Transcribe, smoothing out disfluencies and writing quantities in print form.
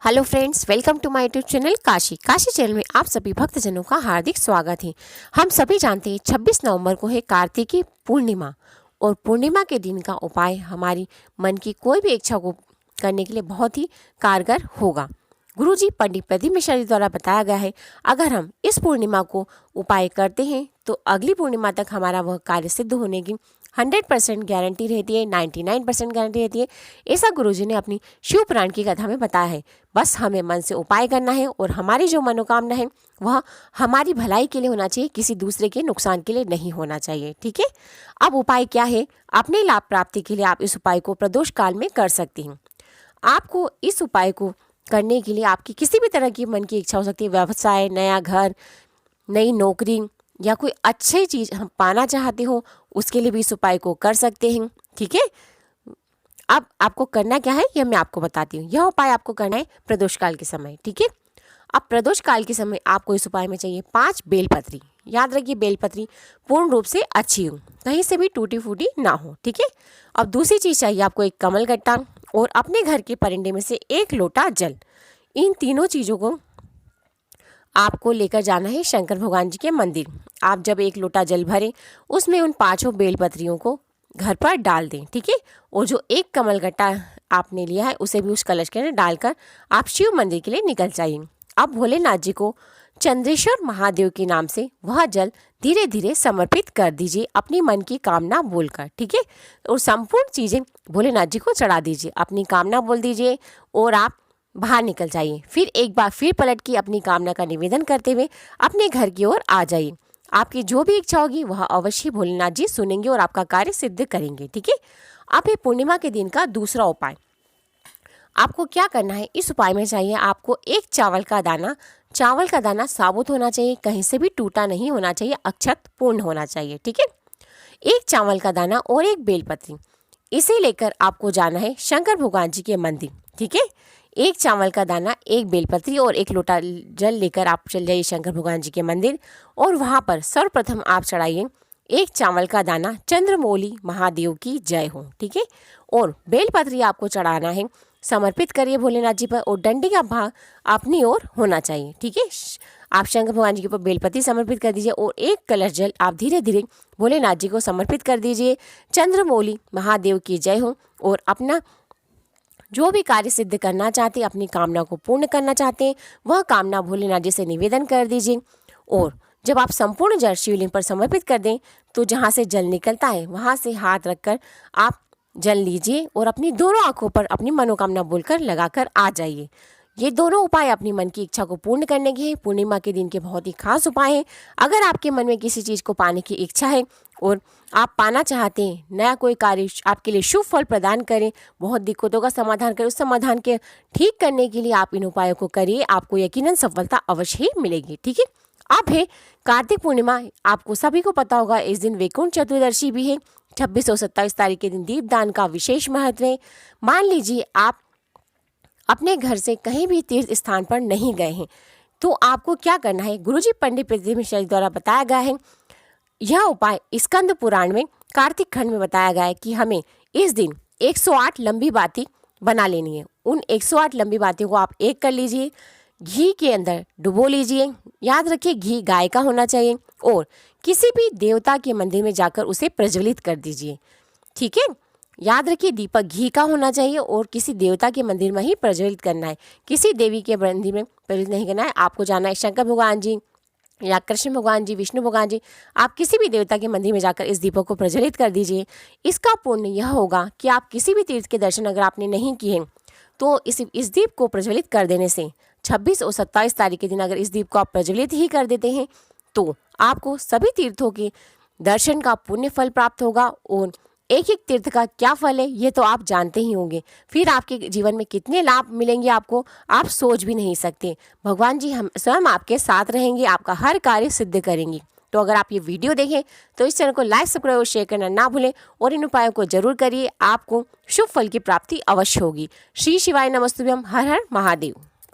Hello friends, welcome to my YouTube channel Kashi channel में आप सभी भक्तजनों का हार्दिक स्वागत है। हम सभी जानते हैं 26 नवंबर को है कार्तिकी पूर्णिमा और पूर्णिमा के दिन का उपाय हमारी मन की कोई भी इच्छा को करने के लिए बहुत ही कारगर होगा। गुरुजी पंडित प्रदीप मिश्रा जी द्वारा बताया गया है, अगर हम इस पूर्णिमा को उपाय करते हैं तो अगली पूर्णिमा तक हमारा वह कार्य सिद्ध होने की 100% गारंटी रहती है, 99% गारंटी रहती है। ऐसा गुरुजी ने अपनी शिव पुराण की कथा में बताया है। बस हमें मन से उपाय करना है और हमारी जो मनोकामना है वह हमारी भलाई के लिए होना चाहिए, किसी दूसरे के नुकसान के लिए नहीं होना चाहिए। ठीक है, अब उपाय क्या है? अपने लाभ प्राप्ति के लिए आप इस उपाय को प्रदोष काल में कर सकती हैं। आपको इस उपाय को करने के लिए आपकी किसी भी तरह की मन की इच्छा हो सकती है, व्यवसाय, नया घर, नई नौकरी या कोई अच्छी चीज़ हम पाना चाहते हो, उसके लिए भी इस उपाय को कर सकते हैं। ठीक है, अब आपको करना क्या है यह मैं आपको बताती हूँ। यह उपाय आपको करना है प्रदोष काल के समय। ठीक है, अब प्रदोष काल के समय आपको इस उपाय में चाहिए 5 बेलपत्री। याद रखिए, बेलपत्री पूर्ण रूप से अच्छी हो, कहीं से भी टूटी फूटी ना हो। ठीक है, अब दूसरी चीज़ चाहिए आपको एक कमल गट्टा और अपने घर के परिंदे में से 1 लोटा जल। इन तीनों चीज़ों को आपको लेकर जाना है शंकर भगवान जी के मंदिर। आप जब 1 लोटा जल भरें उसमें उन 5 बेलपत्रियों को घर पर डाल दें। ठीक है, और जो 1 कमल गट्टा आपने लिया है उसे भी उस कलश के अंदर डालकर आप शिव मंदिर के लिए निकल जाइए। अब भोलेनाथ जी को चंद्रेश्वर महादेव के नाम से वह जल धीरे धीरे समर्पित कर दीजिए, अपनी मन की कामना बोलकर। ठीक है, और संपूर्ण चीज़ें भोलेनाथ जी को चढ़ा दीजिए, अपनी कामना बोल दीजिए और आप बाहर निकल जाइए। फिर एक बार फिर पलट के अपनी कामना का निवेदन करते हुए अपने घर की ओर आ जाइए। आपकी जो भी इच्छा होगी वह अवश्य भोलेनाथ जी सुनेंगे और आपका कार्य सिद्ध करेंगे। ठीक है, अब ये पूर्णिमा के दिन का दूसरा उपाय आपको क्या करना है। इस उपाय में चाहिए आपको 1 चावल का दाना। चावल का दाना साबुत होना चाहिए, कहीं से भी टूटा नहीं होना चाहिए, अक्षत पूर्ण होना चाहिए। ठीक है, 1 चावल का दाना और 1 बेलपत्री, इसे लेकर आपको जाना है शंकर भगवान जी के मंदिर। ठीक है, 1 चावल का दाना, 1 बेलपत्री और 1 लोटा जल लेकर आप चल जाइए शंकर भगवान जी के मंदिर और वहाँ पर सर्वप्रथम आप चढ़ाइए 1 चावल का दाना चंद्रमौली महादेव की जय हो। ठीक है, और बेलपत्री आपको चढ़ाना है, समर्पित करिए भोलेनाथ जी पर और डंडी का भाग अपनी ओर होना चाहिए। ठीक है, आप शंकर भगवान जी के ऊपर बेलपत्री समर्पित कर दीजिए और 1 कलश जल आप धीरे धीरे भोलेनाथ जी को समर्पित कर दीजिए। चंद्रमौली महादेव की जय हो और अपना जो भी कार्य सिद्ध करना चाहते हैं, अपनी कामना को पूर्ण करना चाहते हैं, वह कामना भोलेनाथ जी से निवेदन कर दीजिए। और जब आप संपूर्ण जल शिवलिंग पर समर्पित कर दें तो जहाँ से जल निकलता है वहाँ से हाथ रखकर आप जल लीजिए और अपनी दोनों आंखों पर अपनी मनोकामना बोलकर लगाकर आ जाइए। ये दोनों उपाय अपनी मन की इच्छा को पूर्ण करने के हैं। पूर्णिमा के दिन के बहुत ही खास उपाय हैं। अगर आपके मन में किसी चीज़ को पाने की इच्छा है और आप पाना चाहते हैं, नया कोई कार्य आपके लिए शुभ फल प्रदान करें, बहुत दिक्कतों का समाधान करें, उस समाधान के ठीक करने के लिए आप इन उपायों को करिए, आपको यकीनन सफलता अवश्य ही मिलेगी। ठीक है, अब है कार्तिक पूर्णिमा। आपको सभी को पता होगा इस दिन वैकुंठ चतुर्दशी भी है। 26 और 27 तारीख के दिन दीपदान का विशेष महत्व है। मान लीजिए आप अपने घर से कहीं भी तीर्थ स्थान पर नहीं गए हैं तो आपको क्या करना है, गुरुजी पंडित प्रदीप मिश्रा जी द्वारा बताया गया है। यह उपाय स्कंद पुराण में कार्तिक खंड में बताया गया है कि हमें इस दिन 108 लंबी बाती बना लेनी है। उन 108 लंबी बातियों को आप एक कर लीजिए, घी के अंदर डुबो लीजिए। याद रखिए घी गाय का होना चाहिए और किसी भी देवता के मंदिर में जाकर उसे प्रज्वलित कर दीजिए। ठीक है, याद रखिए दीपक घी का होना चाहिए और किसी देवता के मंदिर में ही प्रज्वलित करना है, किसी देवी के मंदिर में प्रज्वलित नहीं करना है। आपको जाना है शंकर भगवान जी या कृष्ण भगवान जी, विष्णु भगवान जी, आप किसी भी देवता के मंदिर में जाकर इस दीपक को प्रज्वलित कर दीजिए। इसका पुण्य यह होगा कि आप किसी भी तीर्थ के दर्शन अगर आपने नहीं किए तो इस दीप को प्रज्वलित कर देने से 26 और 27 तारीख के दिन अगर इस दीप को आप प्रज्वलित ही कर देते हैं तो आपको सभी तीर्थों के दर्शन का पुण्य फल प्राप्त होगा। और एक एक तीर्थ का क्या फल है ये तो आप जानते ही होंगे, फिर आपके जीवन में कितने लाभ मिलेंगे आपको आप सोच भी नहीं सकते। भगवान जी हम स्वयं आपके साथ रहेंगे, आपका हर कार्य सिद्ध करेंगे। तो अगर आप ये वीडियो देखें तो इस चैनल को लाइक, सब्सक्राइब और शेयर करना ना भूलें और इन उपायों को जरूर करिए, आपको शुभ फल की प्राप्ति अवश्य होगी। श्री शिवाय नमस्तुभ्यम। हर हर महादेव।